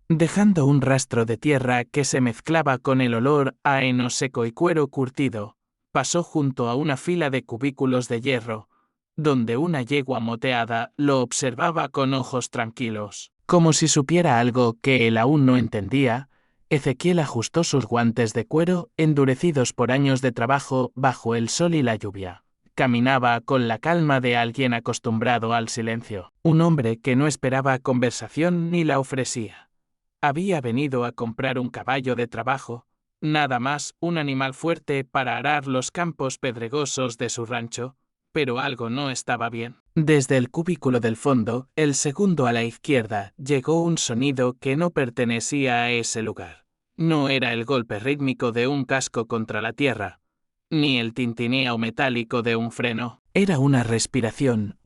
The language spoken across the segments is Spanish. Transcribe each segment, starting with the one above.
dejando un rastro de tierra que se mezclaba con el olor a heno seco y cuero curtido. Pasó junto a una fila de cubículos de hierro, donde una yegua moteada lo observaba con ojos tranquilos. Como si supiera algo que él aún no entendía, Ezequiel ajustó sus guantes de cuero endurecidos por años de trabajo bajo el sol y la lluvia. Caminaba con la calma de alguien acostumbrado al silencio. Un hombre que no esperaba conversación ni la ofrecía. Había venido a comprar un caballo de trabajo, nada más, un animal fuerte para arar los campos pedregosos de su rancho, pero algo no estaba bien. Desde el cubículo del fondo, el segundo a la izquierda, llegó un sonido que no pertenecía a ese lugar. No era el golpe rítmico de un casco contra la tierra, ni el tintineo metálico de un freno. Era una respiración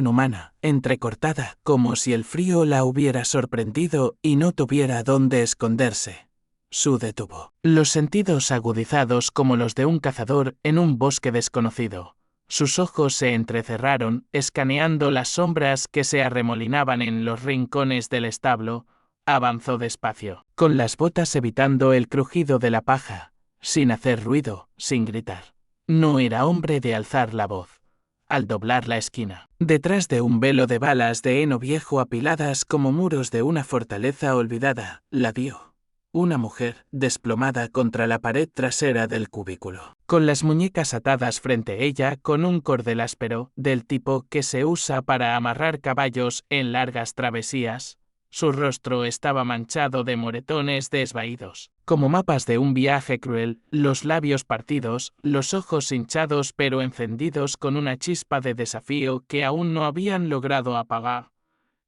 humana, entrecortada, como si el frío la hubiera sorprendido y no tuviera dónde esconderse. Su detuvo. Los sentidos agudizados como los de un cazador en un bosque desconocido. Sus ojos se entrecerraron, escaneando las sombras que se arremolinaban en los rincones del establo. Avanzó despacio, con las botas evitando el crujido de la paja, sin hacer ruido, sin gritar. No era hombre de alzar la voz. Al doblar la esquina, detrás de un velo de balas de heno viejo apiladas como muros de una fortaleza olvidada, la vio. Una mujer, desplomada contra la pared trasera del cubículo, con las muñecas atadas frente a ella con un cordel áspero, del tipo que se usa para amarrar caballos en largas travesías. Su rostro estaba manchado de moretones desvaídos, como mapas de un viaje cruel, los labios partidos, los ojos hinchados pero encendidos con una chispa de desafío que aún no habían logrado apagar.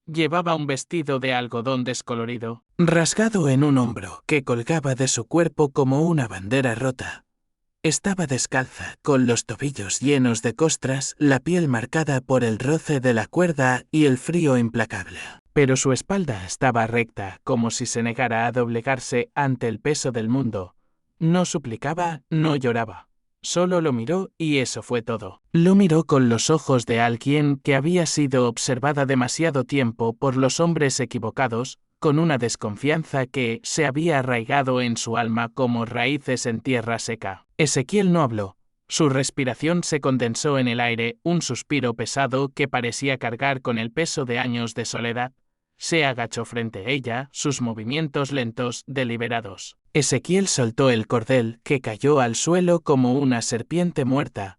Llevaba un vestido de algodón descolorido, rasgado en un hombro, que colgaba de su cuerpo como una bandera rota. Estaba descalza, con los tobillos llenos de costras, la piel marcada por el roce de la cuerda y el frío implacable. Pero su espalda estaba recta, como si se negara a doblegarse ante el peso del mundo. No suplicaba, no lloraba. Solo lo miró y eso fue todo. Lo miró con los ojos de alguien que había sido observada demasiado tiempo por los hombres equivocados, con una desconfianza que se había arraigado en su alma como raíces en tierra seca. Ezequiel no habló. Su respiración se condensó en el aire, un suspiro pesado que parecía cargar con el peso de años de soledad. Se agachó frente a ella, sus movimientos lentos, deliberados. Ezequiel soltó el cordel, que cayó al suelo como una serpiente muerta,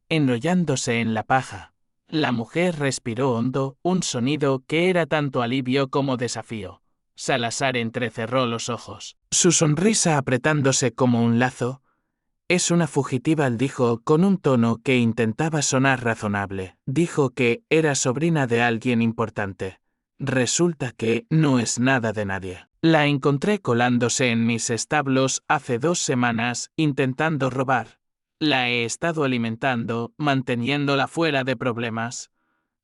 enrollándose en la paja. La mujer respiró hondo, un sonido que era tanto alivio como desafío. Salazar entrecerró los ojos, su sonrisa apretándose como un lazo. «Es una fugitiva», dijo con un tono que intentaba sonar razonable. Dijo que era sobrina de alguien importante. Resulta que no es nada de nadie. La encontré colándose en mis establos hace 2 semanas, intentando robar. La he estado alimentando, manteniéndola fuera de problemas.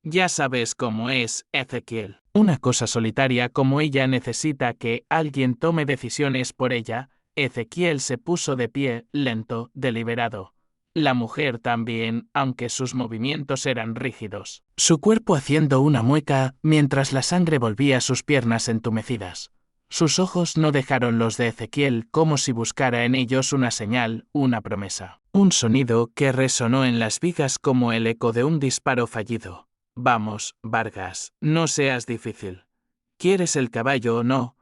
Ya sabes cómo es, Ezequiel. Una cosa solitaria como ella necesita que alguien tome decisiones por ella. Ezequiel se puso de pie, lento, deliberado. La mujer también, aunque sus movimientos eran rígidos. Su cuerpo haciendo una mueca, mientras la sangre volvía a sus piernas entumecidas. Sus ojos no dejaron los de Ezequiel, como si buscara en ellos una señal, una promesa. Un sonido que resonó en las vigas como el eco de un disparo fallido. «Vamos, Vargas, no seas difícil. ¿Quieres el caballo o no?»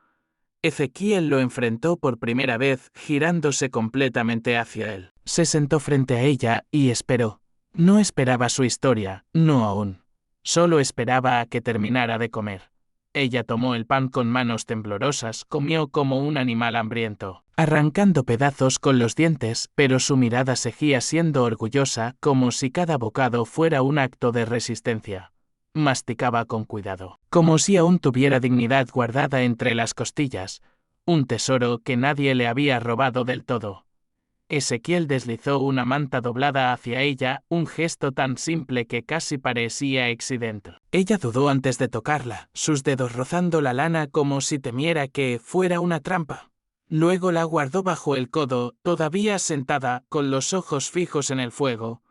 Ezequiel lo enfrentó por primera vez, girándose completamente hacia él. Se sentó frente a ella y esperó. No esperaba su historia, no aún. Solo esperaba a que terminara de comer. Ella tomó el pan con manos temblorosas, comió como un animal hambriento, arrancando pedazos con los dientes, pero su mirada seguía siendo orgullosa, como si cada bocado fuera un acto de resistencia. Masticaba con cuidado, como si aún tuviera dignidad guardada entre las costillas, un tesoro que nadie le había robado del todo. Ezequiel deslizó una manta doblada hacia ella, un gesto tan simple que casi parecía accidental. Ella dudó antes de tocarla, sus dedos rozando la lana como si temiera que fuera una trampa. Luego la guardó bajo el codo, todavía sentada, con los ojos fijos en el fuego.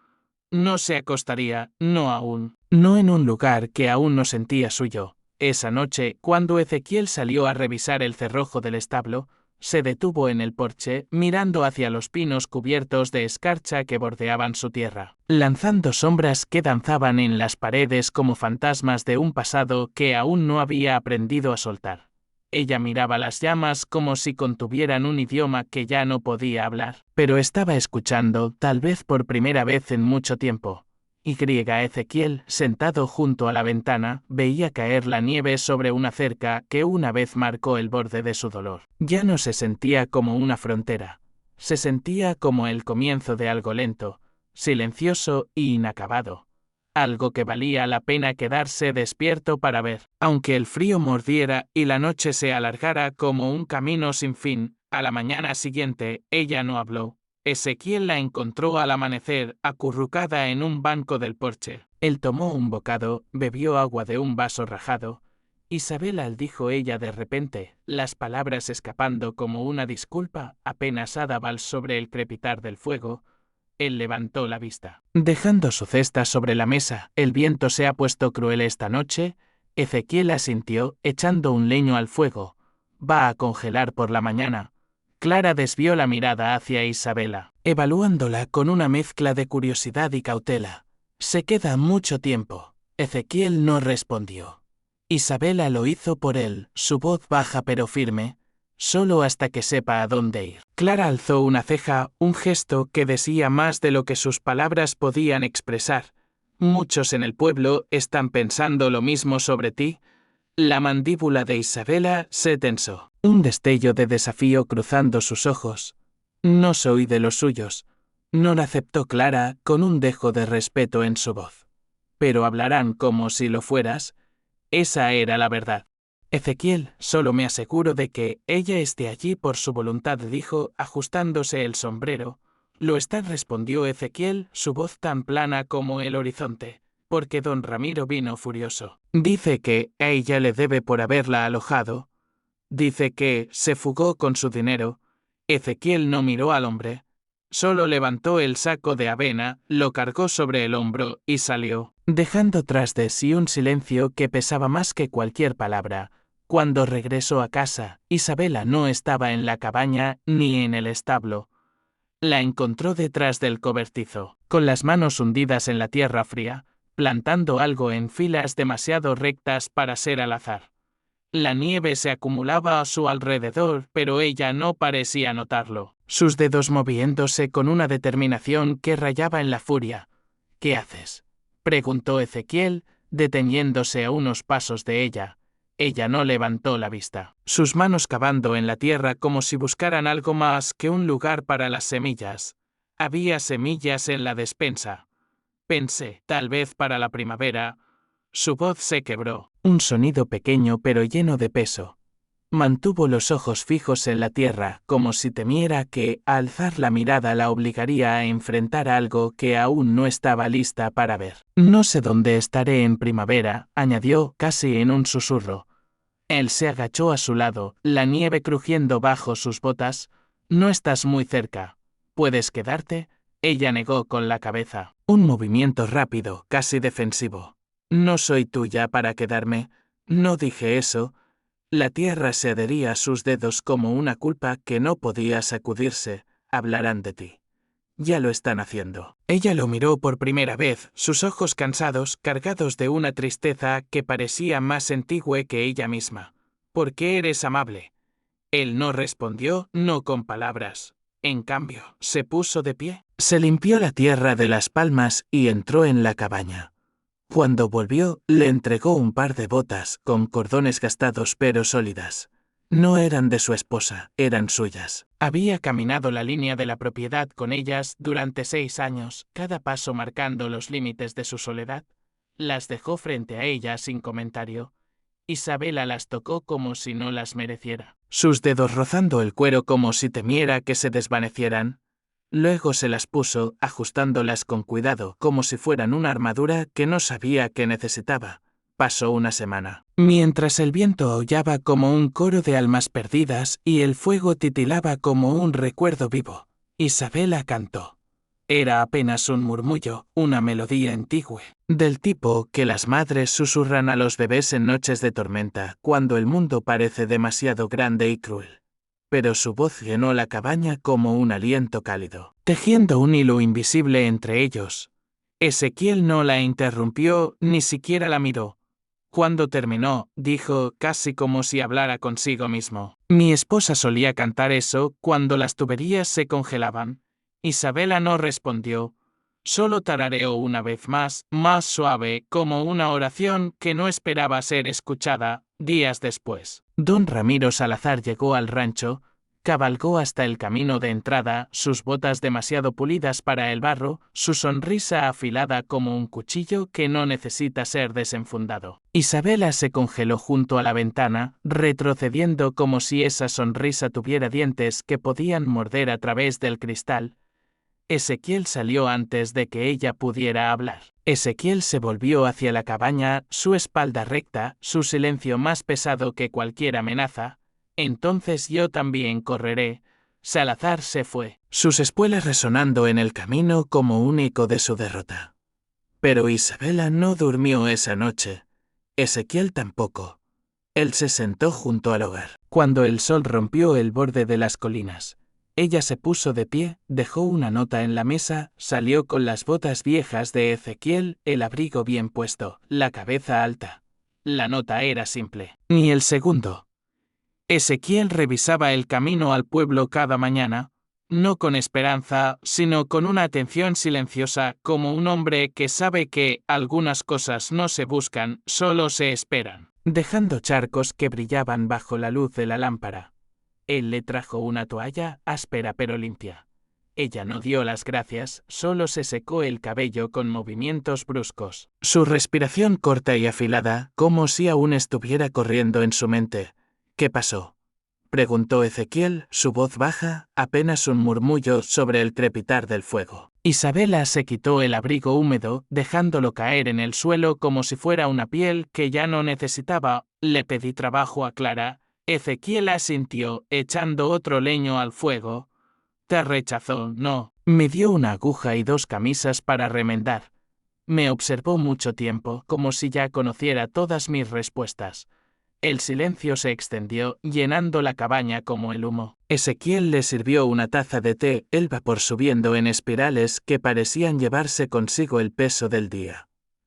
No se acostaría, no aún, no en un lugar que aún no sentía suyo. Esa noche, cuando Ezequiel salió a revisar el cerrojo del establo, se detuvo en el porche, mirando hacia los pinos cubiertos de escarcha que bordeaban su tierra, lanzando sombras que danzaban en las paredes como fantasmas de un pasado que aún no había aprendido a soltar. Ella miraba las llamas como si contuvieran un idioma que ya no podía hablar, pero estaba escuchando, tal vez por primera vez en mucho tiempo. Ezequiel, sentado junto a la ventana, veía caer la nieve sobre una cerca que una vez marcó el borde de su dolor. Ya no se sentía como una frontera. Se sentía como el comienzo de algo lento, silencioso y inacabado. Algo que valía la pena quedarse despierto para ver. Aunque el frío mordiera y la noche se alargara como un camino sin fin, a la mañana siguiente ella no habló. Ezequiel la encontró al amanecer, acurrucada en un banco del porche. Él tomó un bocado, bebió agua de un vaso rajado. Isabela, dijo ella de repente, las palabras escapando como una disculpa, apenas Adabal sobre el crepitar del fuego. Él levantó la vista. Dejando su cesta sobre la mesa, ¿el viento se ha puesto cruel esta noche? Ezequiel asintió, echando un leño al fuego. Va a congelar por la mañana. Clara desvió la mirada hacia Isabela, evaluándola con una mezcla de curiosidad y cautela. Se queda mucho tiempo. Ezequiel no respondió. Isabela lo hizo por él, su voz baja pero firme, solo hasta que sepa a dónde ir. Clara alzó una ceja, un gesto que decía más de lo que sus palabras podían expresar. Muchos en el pueblo están pensando lo mismo sobre ti. La mandíbula de Isabela se tensó. Un destello de desafío cruzando sus ojos. No soy de los suyos. No la aceptó Clara, con un dejo de respeto en su voz. Pero hablarán como si lo fueras. Esa era la verdad. Ezequiel, solo me aseguro de que ella esté allí por su voluntad, dijo, ajustándose el sombrero. Lo está, respondió Ezequiel, su voz tan plana como el horizonte, porque don Ramiro vino furioso. Dice que a ella le debe por haberla alojado. Dice que se fugó con su dinero. Ezequiel no miró al hombre. Solo levantó el saco de avena, lo cargó sobre el hombro y salió, dejando tras de sí un silencio que pesaba más que cualquier palabra. Cuando regresó a casa, Isabela no estaba en la cabaña ni en el establo. La encontró detrás del cobertizo, con las manos hundidas en la tierra fría, plantando algo en filas demasiado rectas para ser al azar. La nieve se acumulaba a su alrededor, pero ella no parecía notarlo, sus dedos moviéndose con una determinación que rayaba en la furia. ¿Qué haces?, preguntó Ezequiel, deteniéndose a unos pasos de ella. Ella no levantó la vista, sus manos cavando en la tierra como si buscaran algo más que un lugar para las semillas. Había semillas en la despensa. Pensé, tal vez para la primavera. Su voz se quebró, un sonido pequeño pero lleno de peso. Mantuvo los ojos fijos en la tierra, como si temiera que, al alzar la mirada, la obligaría a enfrentar algo que aún no estaba lista para ver. No sé dónde estaré en primavera, añadió, casi en un susurro. Él se agachó a su lado, la nieve crujiendo bajo sus botas. No estás muy cerca. ¿Puedes quedarte? Ella negó con la cabeza. Un movimiento rápido, casi defensivo. No soy tuya para quedarme. No dije eso. La tierra se adhería a sus dedos como una culpa que no podía sacudirse. Hablarán de ti. Ya lo están haciendo. Ella lo miró por primera vez, sus ojos cansados, cargados de una tristeza que parecía más antigua que ella misma. ¿Por qué eres amable? Él no respondió, no con palabras. En cambio, se puso de pie, se limpió la tierra de las palmas y entró en la cabaña. Cuando volvió, le entregó un par de botas, con cordones gastados pero sólidas. No eran de su esposa, eran suyas. Había caminado la línea de la propiedad con ellas durante 6 años, cada paso marcando los límites de su soledad. Las dejó frente a ella sin comentario. Isabela las tocó como si no las mereciera, sus dedos rozando el cuero como si temiera que se desvanecieran. Luego se las puso, ajustándolas con cuidado, como si fueran una armadura que no sabía que necesitaba. Pasó una semana. Mientras el viento aullaba como un coro de almas perdidas y el fuego titilaba como un recuerdo vivo, Isabela cantó. Era apenas un murmullo, una melodía antigua, del tipo que las madres susurran a los bebés en noches de tormenta, cuando el mundo parece demasiado grande y cruel. Pero su voz llenó la cabaña como un aliento cálido, tejiendo un hilo invisible entre ellos. Ezequiel no la interrumpió, ni siquiera la miró. Cuando terminó, dijo, casi como si hablara consigo mismo: mi esposa solía cantar eso cuando las tuberías se congelaban. Isabela no respondió. Solo tarareó una vez más suave, como una oración que no esperaba ser escuchada. Días después, don Ramiro Salazar llegó al rancho, cabalgó hasta el camino de entrada, sus botas demasiado pulidas para el barro, su sonrisa afilada como un cuchillo que no necesita ser desenfundado. Isabela se congeló junto a la ventana, retrocediendo como si esa sonrisa tuviera dientes que podían morder a través del cristal. Ezequiel salió antes de que ella pudiera hablar. Ezequiel se volvió hacia la cabaña, su espalda recta, su silencio más pesado que cualquier amenaza. Entonces yo también correré. Salazar se fue, sus espuelas resonando en el camino como un eco de su derrota. Pero Isabela no durmió esa noche. Ezequiel tampoco. Él se sentó junto al hogar. Cuando el sol rompió el borde de las colinas, ella se puso de pie, dejó una nota en la mesa, salió con las botas viejas de Ezequiel, el abrigo bien puesto, la cabeza alta. La nota era simple. Ni el segundo. Ezequiel revisaba el camino al pueblo cada mañana, no con esperanza, sino con una atención silenciosa, como un hombre que sabe que algunas cosas no se buscan, solo se esperan. Dejando charcos que brillaban bajo la luz de la lámpara. Él le trajo una toalla, áspera pero limpia. Ella no dio las gracias, solo se secó el cabello con movimientos bruscos. Su respiración corta y afilada, como si aún estuviera corriendo en su mente. ¿Qué pasó?, preguntó Ezequiel, su voz baja, apenas un murmullo sobre el crepitar del fuego. Isabela se quitó el abrigo húmedo, dejándolo caer en el suelo como si fuera una piel que ya no necesitaba. Le pedí trabajo a Clara. Ezequiel asintió, echando otro leño al fuego. Te rechazó, no. Me dio una aguja y 2 camisas para remendar. Me observó mucho tiempo, como si ya conociera todas mis respuestas. El silencio se extendió, llenando la cabaña como el humo. Ezequiel le sirvió una taza de té, el vapor subiendo en espirales que parecían llevarse consigo el peso del día.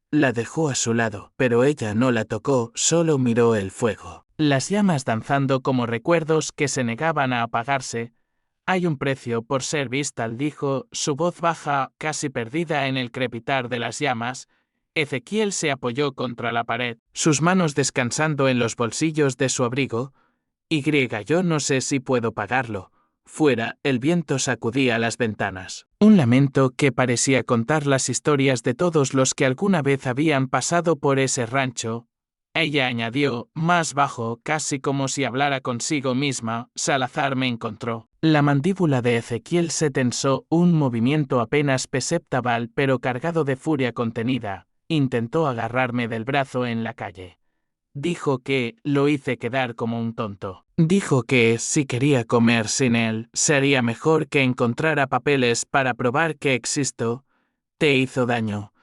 La dejó a su lado, pero ella no la tocó, solo miró el fuego. Las llamas danzando como recuerdos que se negaban a apagarse. Hay un precio por ser vista, dijo, su voz baja, casi perdida en el crepitar de las llamas. Ezequiel se apoyó contra la pared, sus manos descansando en los bolsillos de su abrigo. Yo no sé si puedo pagarlo. Fuera, el viento sacudía las ventanas. Un lamento que parecía contar las historias de todos los que alguna vez habían pasado por ese rancho. Ella añadió, más bajo, casi como si hablara consigo misma, Salazar me encontró. La mandíbula de Ezequiel se tensó, un movimiento apenas perceptible pero cargado de furia contenida. Intentó agarrarme del brazo en la calle. Dijo que lo hice quedar como un tonto. Dijo que, si quería comer sin él, sería mejor que encontrara papeles para probar que existo. Te hizo daño.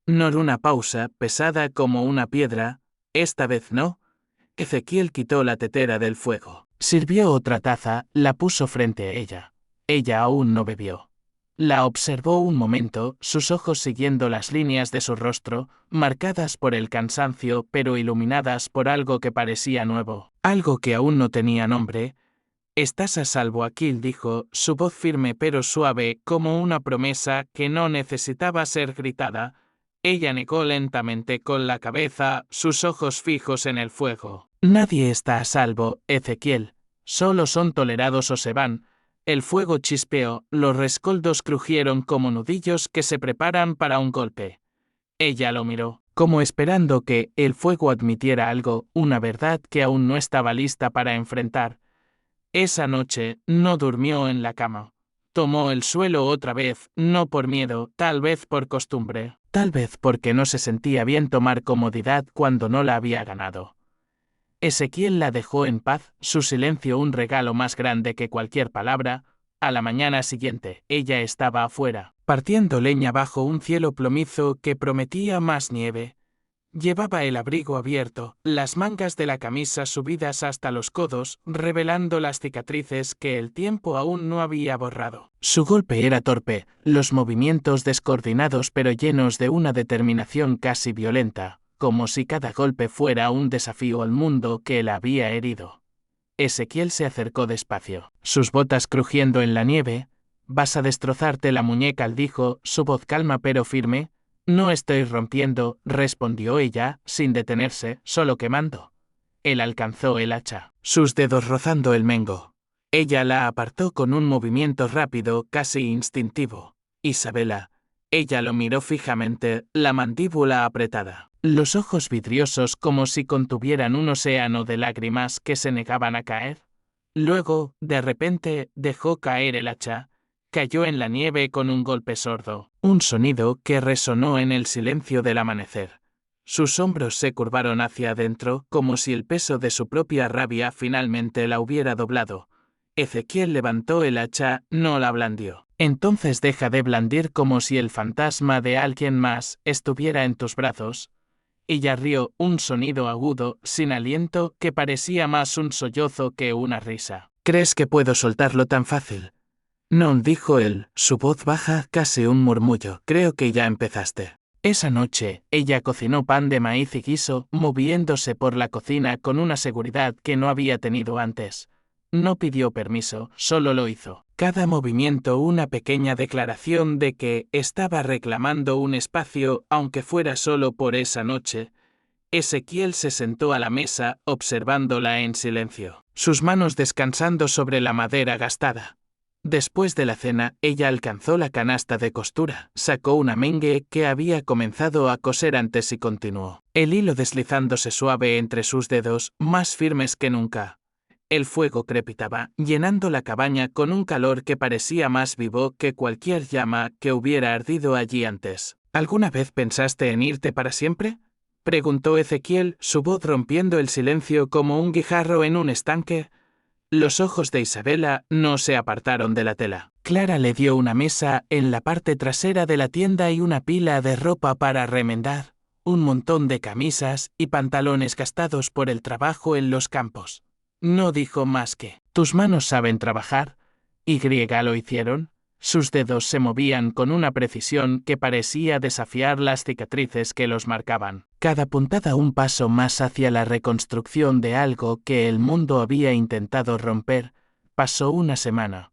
No una pausa, pesada como una piedra. Esta vez no. Ezequiel quitó la tetera del fuego. Sirvió otra taza, la puso frente a ella. Ella aún no bebió. La observó un momento, sus ojos siguiendo las líneas de su rostro, marcadas por el cansancio pero iluminadas por algo que parecía nuevo, algo que aún no tenía nombre. Estás a salvo aquí, dijo, su voz firme pero suave, como una promesa que no necesitaba ser gritada. Ella negó lentamente con la cabeza, sus ojos fijos en el fuego. Nadie está a salvo, Ezequiel. Solo son tolerados o se van. El fuego chispeó, los rescoldos crujieron como nudillos que se preparan para un golpe. Ella lo miró, como esperando que el fuego admitiera algo, una verdad que aún no estaba lista para enfrentar. Esa noche no durmió en la cama. Tomó el suelo otra vez, no por miedo, tal vez por costumbre, tal vez porque no se sentía bien tomar comodidad cuando no la había ganado. Ezequiel la dejó en paz, su silencio un regalo más grande que cualquier palabra. A la mañana siguiente, ella estaba afuera, partiendo leña bajo un cielo plomizo que prometía más nieve. Llevaba el abrigo abierto, las mangas de la camisa subidas hasta los codos, revelando las cicatrices que el tiempo aún no había borrado. Su golpe era torpe, los movimientos descoordinados pero llenos de una determinación casi violenta, como si cada golpe fuera un desafío al mundo que la había herido. Ezequiel se acercó despacio, sus botas crujiendo en la nieve. «Vas a destrozarte la muñeca», dijo, su voz calma pero firme. «No estoy rompiendo», respondió ella, sin detenerse, «solo quemando». Él alcanzó el hacha, sus dedos rozando el mengo. Ella la apartó con un movimiento rápido, casi instintivo. «Isabela». Ella lo miró fijamente, la mandíbula apretada, los ojos vidriosos como si contuvieran un océano de lágrimas que se negaban a caer. Luego, de repente, dejó caer el hacha. Cayó en la nieve con un golpe sordo, un sonido que resonó en el silencio del amanecer. Sus hombros se curvaron hacia adentro, como si el peso de su propia rabia finalmente la hubiera doblado. Ezequiel levantó el hacha, no la blandió. «Entonces deja de blandir como si el fantasma de alguien más estuviera en tus brazos». Ella rió, un sonido agudo, sin aliento, que parecía más un sollozo que una risa. «¿Crees que puedo soltarlo tan fácil?» «No», dijo él, su voz baja, casi un murmullo. «Creo que ya empezaste». Esa noche, ella cocinó pan de maíz y guiso, moviéndose por la cocina con una seguridad que no había tenido antes. No pidió permiso, solo lo hizo. Cada movimiento una pequeña declaración de que estaba reclamando un espacio, aunque fuera solo por esa noche. Ezequiel se sentó a la mesa, observándola en silencio, sus manos descansando sobre la madera gastada. Después de la cena, ella alcanzó la canasta de costura, sacó una mengue que había comenzado a coser antes y continuó, el hilo deslizándose suave entre sus dedos, más firmes que nunca. El fuego crepitaba, llenando la cabaña con un calor que parecía más vivo que cualquier llama que hubiera ardido allí antes. «¿Alguna vez pensaste en irte para siempre?», preguntó Ezequiel, su voz rompiendo el silencio como un guijarro en un estanque. Los ojos de Isabela no se apartaron de la tela. Clara le dio una mesa en la parte trasera de la tienda y una pila de ropa para remendar, un montón de camisas y pantalones gastados por el trabajo en los campos. No dijo más que, «¿Tus manos saben trabajar?». ¿Y lo hicieron? Sus dedos se movían con una precisión que parecía desafiar las cicatrices que los marcaban. Cada puntada un paso más hacia la reconstrucción de algo que el mundo había intentado romper. Pasó una semana.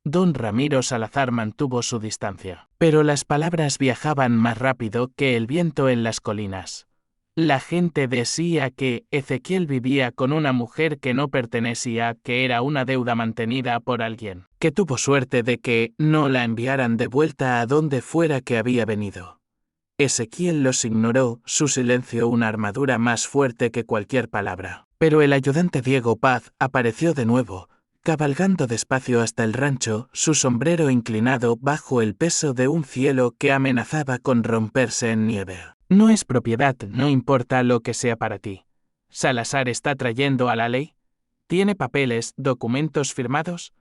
Don Ramiro Salazar mantuvo su distancia, pero las palabras viajaban más rápido que el viento en las colinas. La gente decía que Ezequiel vivía con una mujer que no pertenecía, que era una deuda mantenida por alguien, que tuvo suerte de que no la enviaran de vuelta a donde fuera que había venido. Ezequiel los ignoró, su silencio una armadura más fuerte que cualquier palabra. Pero el ayudante Diego Paz apareció de nuevo, cabalgando despacio hasta el rancho, su sombrero inclinado bajo el peso de un cielo que amenazaba con romperse en nieve. «No es propiedad, no importa lo que sea para ti. Salazar está trayendo a la ley. ¿Tiene papeles, documentos firmados?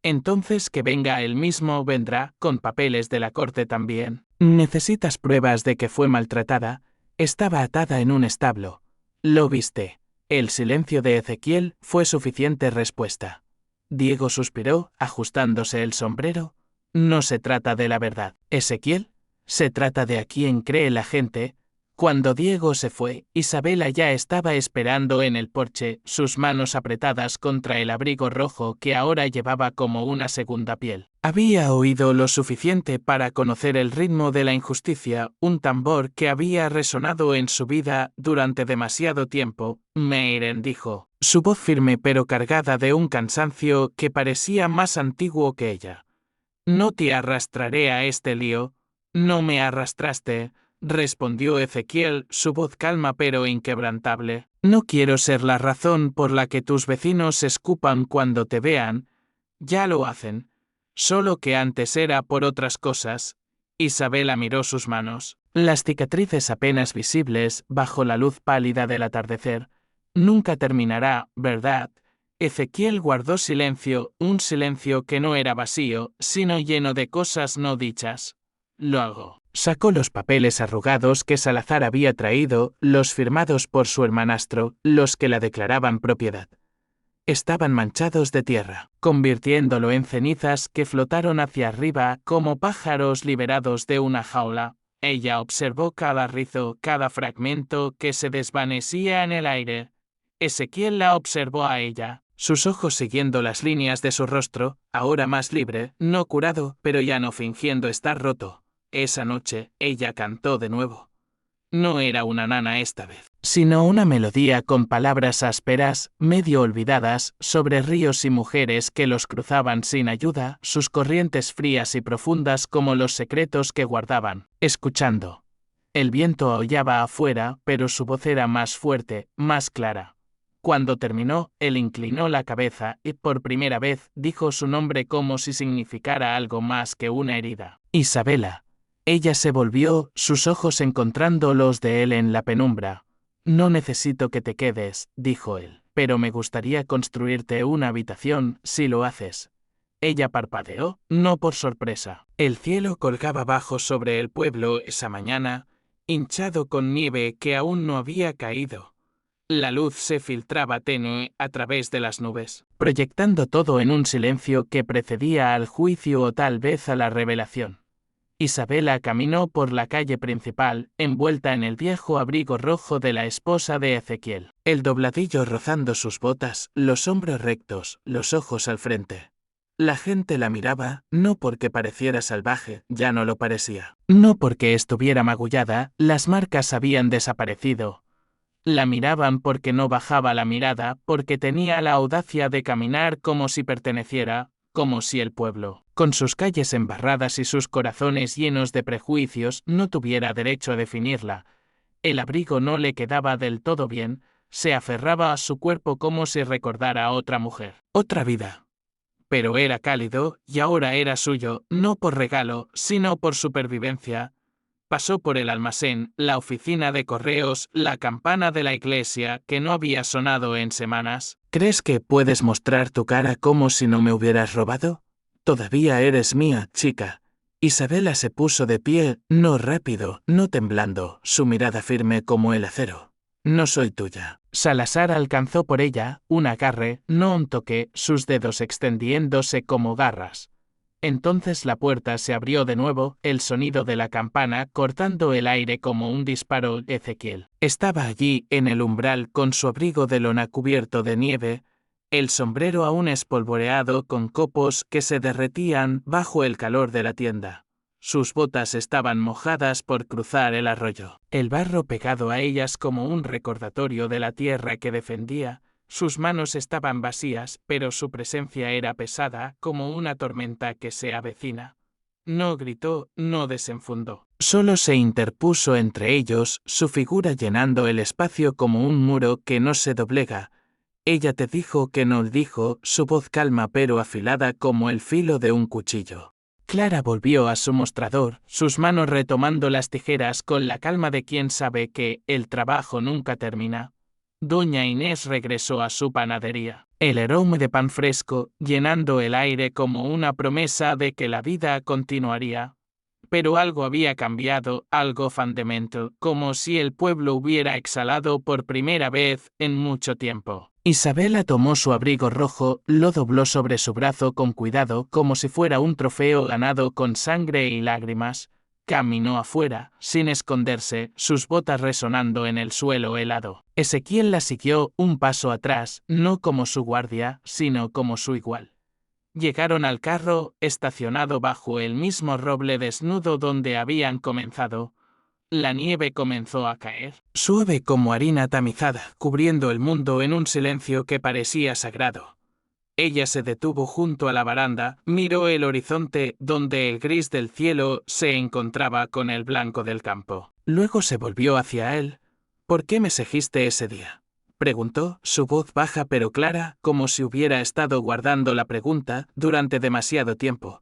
Entonces que venga él mismo, vendrá, con papeles de la corte también. Necesitas pruebas de que fue maltratada. Estaba atada en un establo. ¿Lo viste?». El silencio de Ezequiel fue suficiente respuesta. Diego suspiró, ajustándose el sombrero. «No se trata de la verdad, Ezequiel. Se trata de a quién cree la gente». Cuando Diego se fue, Isabela ya estaba esperando en el porche, sus manos apretadas contra el abrigo rojo que ahora llevaba como una segunda piel. Había oído lo suficiente para conocer el ritmo de la injusticia, un tambor que había resonado en su vida durante demasiado tiempo. «Meiren», dijo, su voz firme pero cargada de un cansancio que parecía más antiguo que ella. «No te arrastraré a este lío». «No me arrastraste», respondió Ezequiel, su voz calma pero inquebrantable. «No quiero ser la razón por la que tus vecinos escupan cuando te vean. Ya lo hacen. Solo que antes era por otras cosas». Isabela miró sus manos, las cicatrices apenas visibles bajo la luz pálida del atardecer. «Nunca terminará, ¿verdad?». Ezequiel guardó silencio, un silencio que no era vacío, sino lleno de cosas no dichas. Lo hago. Sacó los papeles arrugados que Salazar había traído, los firmados por su hermanastro, los que la declaraban propiedad. Estaban manchados de tierra, convirtiéndolo en cenizas que flotaron hacia arriba como pájaros liberados de una jaula. Ella observó cada rizo, cada fragmento que se desvanecía en el aire. Ezequiel la observó a ella, sus ojos siguiendo las líneas de su rostro, ahora más libre, no curado, pero ya no fingiendo estar roto. Esa noche, ella cantó de nuevo. No era una nana esta vez, sino una melodía con palabras ásperas, medio olvidadas, sobre ríos y mujeres que los cruzaban sin ayuda, sus corrientes frías y profundas como los secretos que guardaban, escuchando. El viento aullaba afuera, pero su voz era más fuerte, más clara. Cuando terminó, él inclinó la cabeza y por primera vez dijo su nombre como si significara algo más que una herida. Isabela. Ella se volvió, sus ojos encontrando los de él en la penumbra. No necesito que te quedes, dijo él, pero me gustaría construirte una habitación, si lo haces. Ella parpadeó, no por sorpresa. El cielo colgaba bajo sobre el pueblo esa mañana, hinchado con nieve que aún no había caído. La luz se filtraba tenue a través de las nubes, proyectando todo en un silencio que precedía al juicio o tal vez a la revelación. Isabela caminó por la calle principal, envuelta en el viejo abrigo rojo de la esposa de Ezequiel, el dobladillo rozando sus botas, los hombros rectos, los ojos al frente. La gente la miraba, no porque pareciera salvaje, ya no lo parecía. No porque estuviera magullada, las marcas habían desaparecido. La miraban porque no bajaba la mirada, porque tenía la audacia de caminar como si perteneciera, como si el pueblo, con sus calles embarradas y sus corazones llenos de prejuicios, no tuviera derecho a definirla. El abrigo no le quedaba del todo bien, se aferraba a su cuerpo como si recordara a otra mujer, otra vida. Pero era cálido, y ahora era suyo, no por regalo, sino por supervivencia. Pasó por el almacén, la oficina de correos, la campana de la iglesia, que no había sonado en semanas. ¿Crees que puedes mostrar tu cara como si no me hubieras robado? Todavía eres mía, chica. Isabela se puso de pie, no rápido, no temblando, su mirada firme como el acero. No soy tuya. Salazar alcanzó por ella un agarre, no un toque, sus dedos extendiéndose como garras. Entonces la puerta se abrió de nuevo, el sonido de la campana cortando el aire como un disparo. Ezequiel estaba allí, en el umbral, con su abrigo de lona cubierto de nieve, el sombrero aún espolvoreado con copos que se derretían bajo el calor de la tienda. Sus botas estaban mojadas por cruzar el arroyo, el barro pegado a ellas como un recordatorio de la tierra que defendía. Sus manos estaban vacías, pero su presencia era pesada, como una tormenta que se avecina. No gritó, no desenfundó. Solo se interpuso entre ellos, su figura llenando el espacio como un muro que no se doblega. Ella te dijo que no, dijo, su voz calma pero afilada como el filo de un cuchillo. Clara volvió a su mostrador, sus manos retomando las tijeras con la calma de quien sabe que el trabajo nunca termina. Doña Inés regresó a su panadería. El aroma de pan fresco, llenando el aire como una promesa de que la vida continuaría. Pero algo había cambiado, algo fundamental, como si el pueblo hubiera exhalado por primera vez en mucho tiempo. Isabela tomó su abrigo rojo, lo dobló sobre su brazo con cuidado como si fuera un trofeo ganado con sangre y lágrimas. Caminó afuera, sin esconderse, sus botas resonando en el suelo helado. Ezequiel la siguió un paso atrás, no como su guardia, sino como su igual. Llegaron al carro, estacionado bajo el mismo roble desnudo donde habían comenzado. La nieve comenzó a caer, suave como harina tamizada, cubriendo el mundo en un silencio que parecía sagrado. Ella se detuvo junto a la baranda, miró el horizonte, donde el gris del cielo se encontraba con el blanco del campo. Luego se volvió hacia él. ¿Por qué me seguiste ese día?, preguntó, su voz baja pero clara, como si hubiera estado guardando la pregunta durante demasiado tiempo.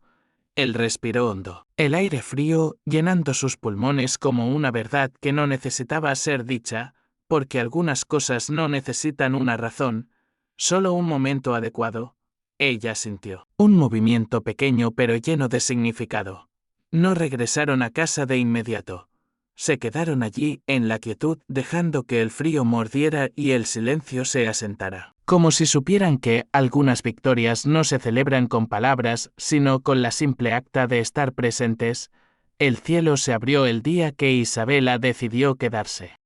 Él respiró hondo, el aire frío llenando sus pulmones como una verdad que no necesitaba ser dicha, porque algunas cosas no necesitan una razón, solo un momento adecuado. Ella sintió un movimiento pequeño pero lleno de significado. No regresaron a casa de inmediato. Se quedaron allí, en la quietud, dejando que el frío mordiera y el silencio se asentara. Como si supieran que algunas victorias no se celebran con palabras, sino con la simple acta de estar presentes, el cielo se abrió el día que Isabela decidió quedarse.